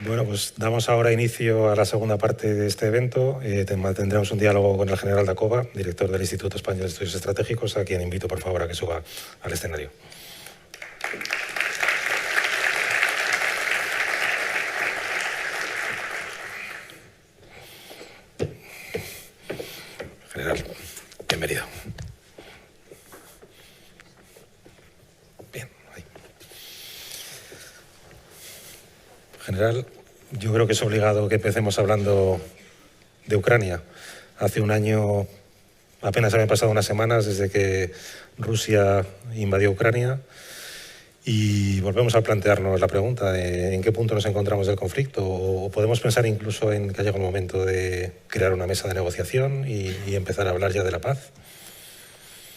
Bueno, pues damos ahora inicio a la segunda parte de este evento. Tendremos un diálogo con el general Dacova, director del Instituto Español de Estudios Estratégicos, a quien invito, por favor, a que suba al escenario. General, bienvenido. Bien, ahí. General, yo creo que es obligado que empecemos hablando de Ucrania. Hace un año, apenas habían pasado unas semanas desde que Rusia invadió Ucrania y volvemos a plantearnos la pregunta de en qué punto nos encontramos del conflicto, o podemos pensar incluso en que ha llegado el momento de crear una mesa de negociación y empezar a hablar ya de la paz.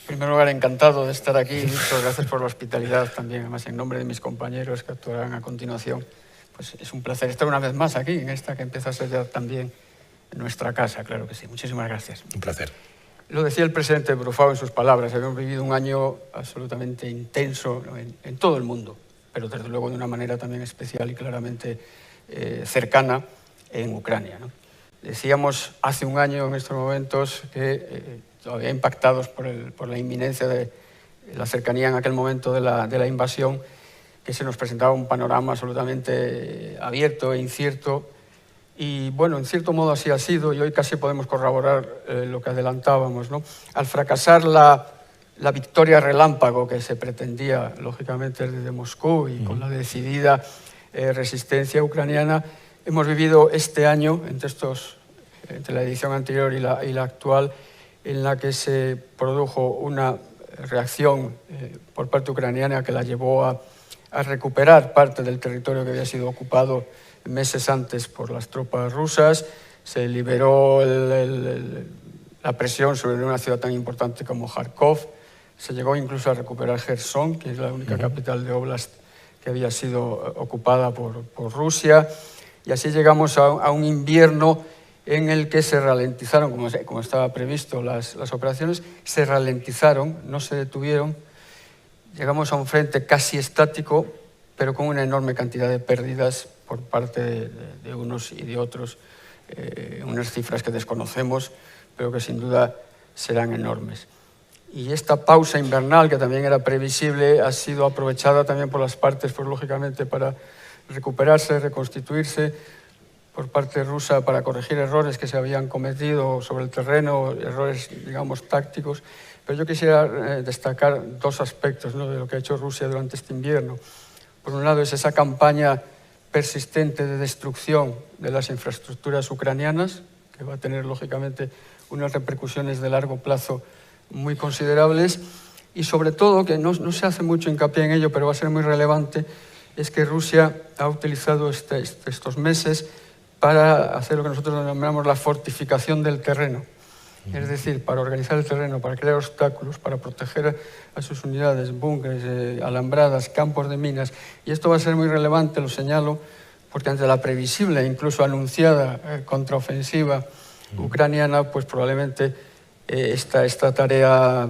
En primer lugar, encantado de estar aquí. Muchas gracias por la hospitalidad también, además en nombre de mis compañeros que actuarán a continuación. Pues es un placer estar una vez más aquí, en esta que empieza a ser ya también nuestra casa, claro que sí. Muchísimas gracias. Un placer. Lo decía el presidente Brufau en sus palabras, habíamos vivido un año absolutamente intenso en todo el mundo, pero desde luego de una manera también especial y claramente cercana en Ucrania, ¿no? Decíamos hace un año en estos momentos que todavía impactados por la inminencia de la cercanía en aquel momento de la invasión, que se nos presentaba un panorama absolutamente abierto e incierto. Y bueno, en cierto modo así ha sido, y hoy casi podemos corroborar lo que adelantábamos, ¿no? Al fracasar la victoria relámpago que se pretendía, lógicamente, desde Moscú y con la decidida resistencia ucraniana, hemos vivido este año, entre la edición anterior y la actual, en la que se produjo una reacción por parte ucraniana que la llevó a recuperar parte del territorio que había sido ocupado meses antes por las tropas rusas. Se liberó la presión sobre una ciudad tan importante como Kharkov. Se llegó incluso a recuperar Gerson, que es la única capital de Oblast que había sido ocupada por Rusia. Y así llegamos a un invierno en el que se ralentizaron, como estaba previsto, las operaciones. Se ralentizaron, no se detuvieron. Llegamos a un frente casi estático, pero con una enorme cantidad de pérdidas por parte de unos y de otros, unas cifras que desconocemos, pero que sin duda serán enormes. Y esta pausa invernal, que también era previsible, ha sido aprovechada también por las partes, pues, lógicamente, para recuperarse, reconstituirse, por parte rusa para corregir errores que se habían cometido sobre el terreno, errores, digamos, tácticos. Pero yo quisiera destacar dos aspectos, ¿no?, de lo que ha hecho Rusia durante este invierno. Por un lado es esa campaña persistente de destrucción de las infraestructuras ucranianas, que va a tener, lógicamente, unas repercusiones de largo plazo muy considerables, y sobre todo, que no se hace mucho hincapié en ello, pero va a ser muy relevante, es que Rusia ha utilizado estos meses para hacer lo que nosotros denominamos la fortificación del terreno. Es decir, para organizar el terreno, para crear obstáculos, para proteger a sus unidades, búnkeres, alambradas, campos de minas. Y esto va a ser muy relevante, lo señalo, porque ante la previsible e incluso anunciada contraofensiva ucraniana, pues probablemente esta tarea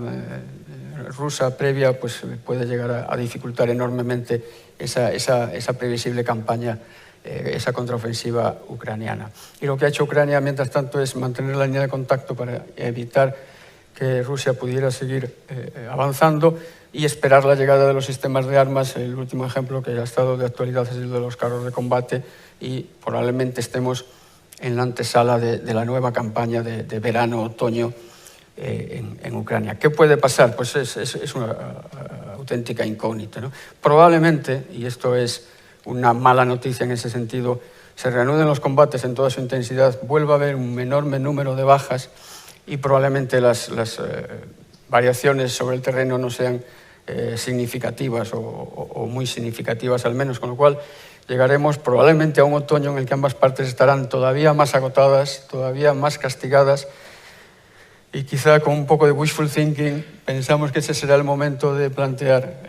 rusa previa pues puede llegar a dificultar enormemente esa previsible campaña, esa contraofensiva ucraniana. Y lo que ha hecho Ucrania, mientras tanto, es mantener la línea de contacto para evitar que Rusia pudiera seguir avanzando y esperar la llegada de los sistemas de armas. El último ejemplo que ha estado de actualidad es el de los carros de combate, y probablemente estemos en la antesala de la nueva campaña de verano-otoño en Ucrania. ¿Qué puede pasar? Pues es una auténtica incógnita, ¿no? Probablemente, y esto es una mala noticia en ese sentido, se reanuden los combates en toda su intensidad, vuelva a haber un enorme número de bajas y probablemente las variaciones sobre el terreno no sean significativas o muy significativas al menos, con lo cual llegaremos probablemente a un otoño en el que ambas partes estarán todavía más agotadas, todavía más castigadas, y quizá con un poco de wishful thinking pensamos que ese será el momento de plantear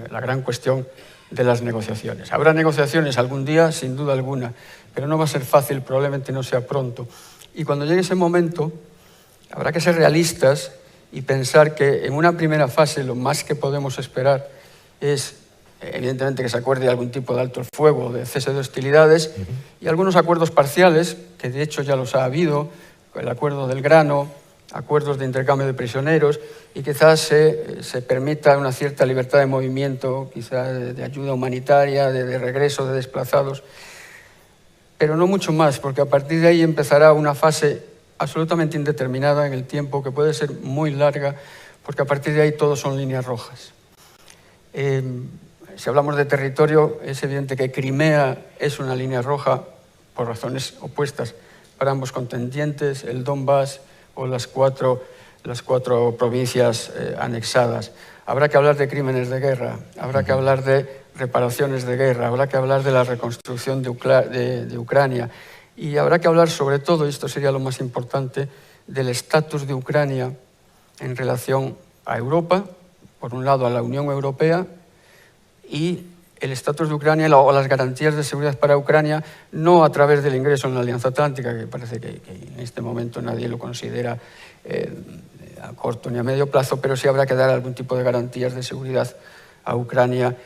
la gran cuestión de las negociaciones. Habrá negociaciones algún día, sin duda alguna, pero no va a ser fácil, probablemente no sea pronto. Y cuando llegue ese momento, habrá que ser realistas y pensar que en una primera fase lo más que podemos esperar es evidentemente que se acuerde algún tipo de alto el fuego, de cese de hostilidades, y algunos acuerdos parciales, que de hecho ya los ha habido, el acuerdo del grano, acuerdos de intercambio de prisioneros, y quizás se permita una cierta libertad de movimiento, quizás de ayuda humanitaria, de regreso de desplazados, pero no mucho más, porque a partir de ahí empezará una fase absolutamente indeterminada en el tiempo, que puede ser muy larga, porque a partir de ahí todo son líneas rojas. Si hablamos de territorio, es evidente que Crimea es una línea roja por razones opuestas para ambos contendientes, el Donbass o las cuatro provincias anexadas. Habrá que hablar de crímenes de guerra, habrá que hablar de reparaciones de guerra, habrá que hablar de la reconstrucción de Ucrania y habrá que hablar sobre todo, y esto sería lo más importante, del estatus de Ucrania en relación a Europa, por un lado a la Unión Europea, y el estatus de Ucrania o las garantías de seguridad para Ucrania, no a través del ingreso en la Alianza Atlántica, que parece que en este momento nadie lo considera a corto ni a medio plazo, pero sí habrá que dar algún tipo de garantías de seguridad a Ucrania,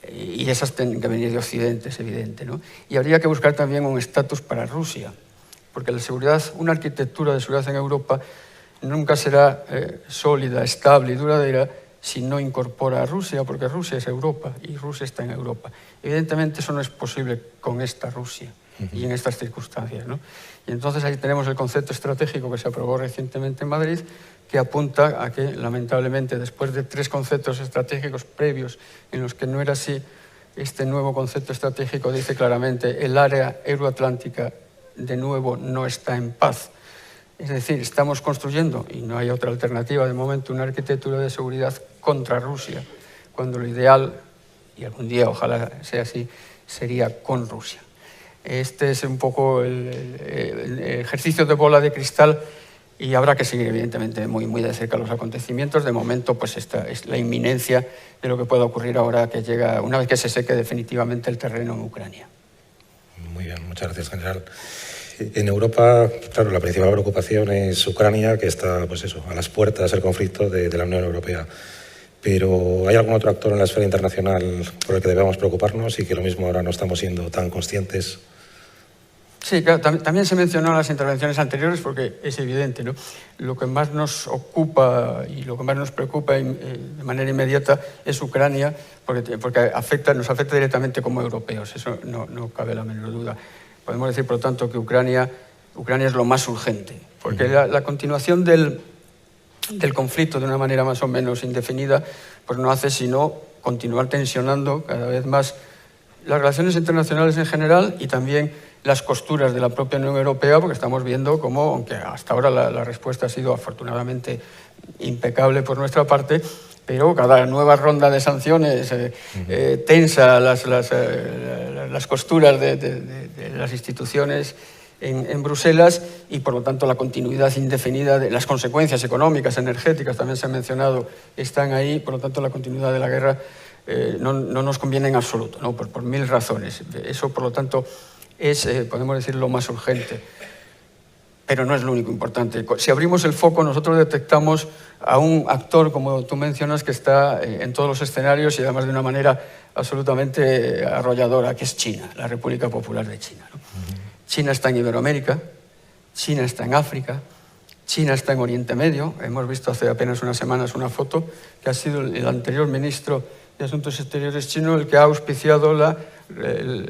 y esas tienen que venir de Occidente, es evidente, ¿no? Y habría que buscar también un estatus para Rusia, porque la seguridad, una arquitectura de seguridad en Europa nunca será sólida, estable y duradera si no incorpora a Rusia, porque Rusia es Europa y Rusia está en Europa. Evidentemente eso no es posible con esta Rusia y en estas circunstancias, ¿no? Y entonces ahí tenemos el concepto estratégico que se aprobó recientemente en Madrid, que apunta a que, lamentablemente, después de 3 conceptos estratégicos previos en los que no era así, este nuevo concepto estratégico dice claramente el área euroatlántica, de nuevo, no está en paz. Es decir, estamos construyendo, y no hay otra alternativa de momento, una arquitectura de seguridad contra Rusia, cuando lo ideal, y algún día ojalá sea así, sería con Rusia. Este es un poco el ejercicio de bola de cristal, y habrá que seguir, evidentemente, muy, muy de cerca los acontecimientos. De momento, pues esta es la inminencia de lo que pueda ocurrir ahora que llega, una vez que se seque definitivamente el terreno en Ucrania. Muy bien, muchas gracias, general. En Europa, claro, la principal preocupación es Ucrania, que está, pues eso, a las puertas del conflicto de la Unión Europea. Pero ¿hay algún otro actor en la esfera internacional por el que debemos preocuparnos y que lo mismo ahora no estamos siendo tan conscientes? Sí, claro, también se mencionó en las intervenciones anteriores, porque es evidente, ¿no? Lo que más nos ocupa y lo que más nos preocupa de manera inmediata es Ucrania, porque nos afecta directamente como europeos, eso no cabe la menor duda. Podemos decir, por lo tanto, que Ucrania es lo más urgente, porque la continuación del conflicto de una manera más o menos indefinida pues no hace sino continuar tensionando cada vez más las relaciones internacionales en general y también las costuras de la propia Unión Europea, porque estamos viendo cómo, aunque hasta ahora la respuesta ha sido afortunadamente impecable por nuestra parte, pero cada nueva ronda de sanciones tensa las costuras de las instituciones en Bruselas y, por lo tanto, la continuidad indefinida de las consecuencias económicas, energéticas, también se ha mencionado, están ahí. Por lo tanto, la continuidad de la guerra no nos conviene en absoluto, ¿no? por 1000 razones. Eso, por lo tanto, es, podemos decir, lo más urgente. Pero no es lo único importante. Si abrimos el foco, nosotros detectamos a un actor, como tú mencionas, que está en todos los escenarios y además de una manera absolutamente arrolladora, que es China, la República Popular de China, ¿no? China está en Iberoamérica, China está en África, China está en Oriente Medio. Hemos visto hace apenas unas semanas una foto que ha sido el anterior ministro de Asuntos Exteriores chino el que ha auspiciado el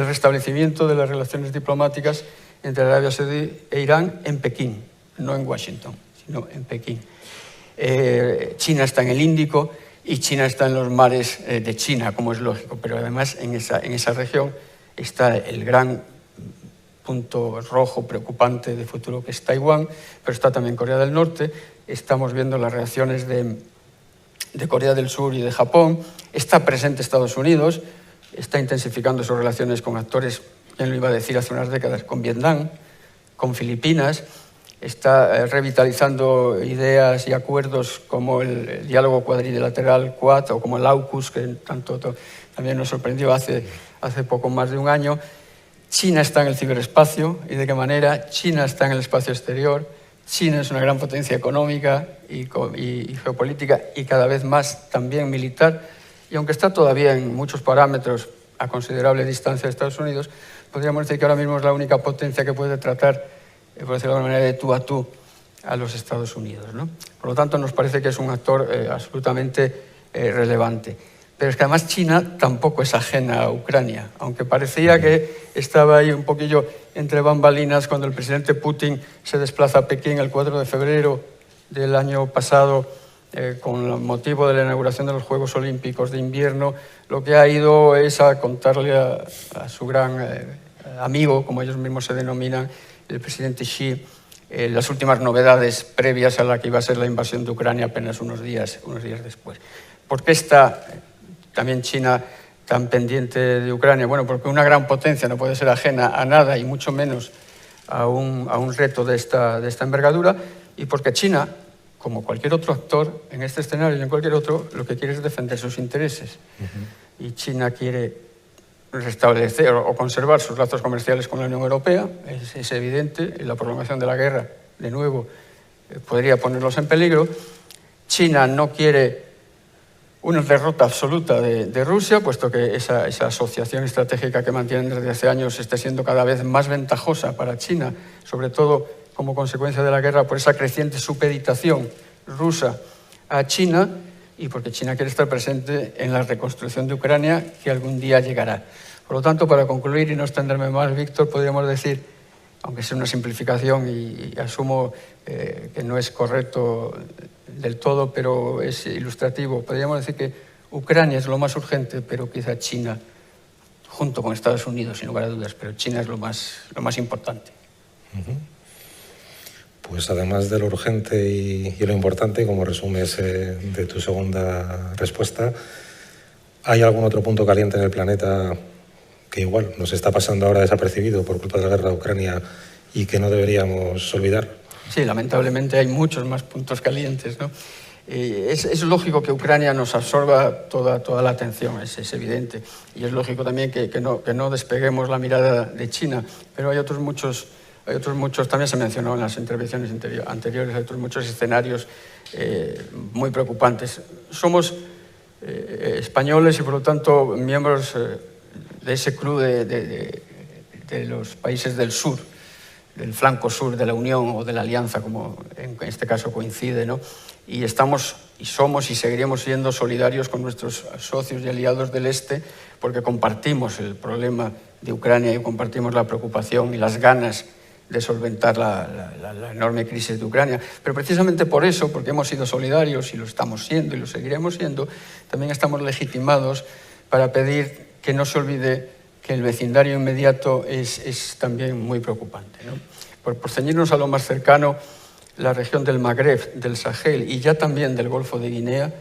restablecimiento de las relaciones diplomáticas entre Arabia Saudí e Irán en Pekín, no en Washington, sino en Pekín. China está en el Índico y China está en los mares de China, como es lógico, pero además en esa región está el gran punto rojo preocupante de futuro, que es Taiwán, pero está también Corea del Norte. Estamos viendo las reacciones de Corea del Sur y de Japón. Está presente Estados Unidos, está intensificando sus relaciones con actores, ¿quién lo iba a decir hace unas décadas?, con Vietnam, con Filipinas. Está revitalizando ideas y acuerdos como el diálogo cuadrilateral Quad o como el AUKUS, que tanto también nos sorprendió hace poco más de un año. China está en el ciberespacio, y de qué manera. China está en el espacio exterior. China es una gran potencia económica y geopolítica y cada vez más también militar. y aunque está todavía en muchos parámetros a considerable distancia de Estados Unidos, podríamos decir que ahora mismo es la única potencia que puede tratar, por decirlo de alguna manera, de tú a tú a los Estados Unidos, ¿no? Por lo tanto, nos parece que es un actor absolutamente relevante. Pero es que además China tampoco es ajena a Ucrania, aunque parecía que estaba ahí un poquillo entre bambalinas cuando el presidente Putin se desplaza a Pekín el 4 de febrero del año pasado con motivo de la inauguración de los Juegos Olímpicos de Invierno. Lo que ha ido es a contarle a su gran amigo, como ellos mismos se denominan, el presidente Xi, las últimas novedades previas a la que iba a ser la invasión de Ucrania apenas unos días después. ¿Por qué está también China tan pendiente de Ucrania? Bueno, porque una gran potencia no puede ser ajena a nada y mucho menos a un reto de esta envergadura, y porque China, como cualquier otro actor en este escenario y en cualquier otro, lo que quiere es defender sus intereses. Y China quiere restablecer o conservar sus lazos comerciales con la Unión Europea, es evidente, y la prolongación de la guerra, de nuevo, podría ponerlos en peligro. China no quiere una derrota absoluta de Rusia, puesto que esa asociación estratégica que mantienen desde hace años está siendo cada vez más ventajosa para China, sobre todo como consecuencia de la guerra por esa creciente supeditación rusa a China, y porque China quiere estar presente en la reconstrucción de Ucrania, que algún día llegará. Por lo tanto, para concluir y no extenderme más, Víctor, podríamos decir, aunque sea una simplificación y asumo que no es correcto del todo, pero es ilustrativo, podríamos decir que Ucrania es lo más urgente, pero quizá China, junto con Estados Unidos, sin lugar a dudas, pero China es lo más importante. Pues además de lo urgente y lo importante, como resumes de tu segunda respuesta, ¿hay algún otro punto caliente en el planeta que igual nos está pasando ahora desapercibido por culpa de la guerra de Ucrania y que no deberíamos olvidar? Sí, lamentablemente hay muchos más puntos calientes, ¿no? Es lógico que Ucrania nos absorba toda la atención, es evidente. Y es lógico también que no despeguemos la mirada de China, pero hay otros muchos, también se mencionó en las intervenciones anteriores, hay otros muchos escenarios muy preocupantes. Somos españoles y, por lo tanto, miembros de ese club de los países del sur, del flanco sur de la Unión o de la Alianza, como en este caso coincide, ¿no? Y estamos, y somos, y seguiremos siendo solidarios con nuestros socios y aliados del Este, porque compartimos el problema de Ucrania y compartimos la preocupación y las ganas de solventar la enorme crisis de Ucrania. Pero precisamente por eso, porque hemos sido solidarios y lo estamos siendo y lo seguiremos siendo, también estamos legitimados para pedir que no se olvide que el vecindario inmediato es también muy preocupante, ¿no? Por ceñirnos a lo más cercano, la región del Magreb, del Sahel y ya también del Golfo de Guinea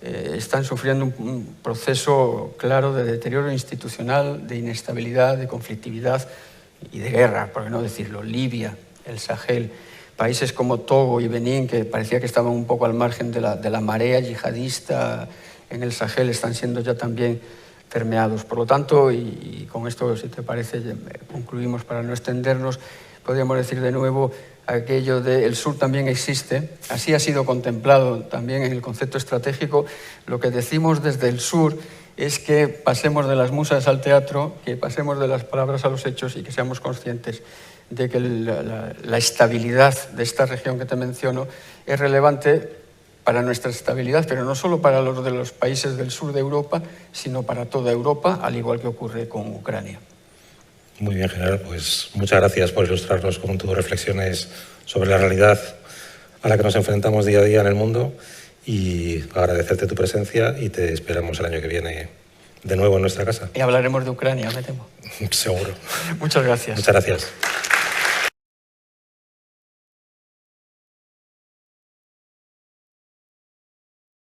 están sufriendo un proceso claro de deterioro institucional, de inestabilidad, de conflictividad y de guerra, por qué no decirlo. Libia, el Sahel, países como Togo y Benín, que parecía que estaban un poco al margen de la marea yihadista en el Sahel, están siendo ya también permeados. Por lo tanto, y con esto, si te parece, concluimos para no extendernos, podríamos decir de nuevo aquello de el sur también existe, así ha sido contemplado también en el concepto estratégico. Lo que decimos desde el sur es que pasemos de las musas al teatro, que pasemos de las palabras a los hechos y que seamos conscientes de que la estabilidad de esta región que te menciono es relevante para nuestra estabilidad, pero no solo para los de los países del sur de Europa, sino para toda Europa, al igual que ocurre con Ucrania. Muy bien, general. Pues muchas gracias por ilustrarnos con tus reflexiones sobre la realidad a la que nos enfrentamos día a día en el mundo, y agradecerte tu presencia, y te esperamos el año que viene de nuevo en nuestra casa. Y hablaremos de Ucrania, me temo. Seguro. Muchas gracias. Muchas gracias.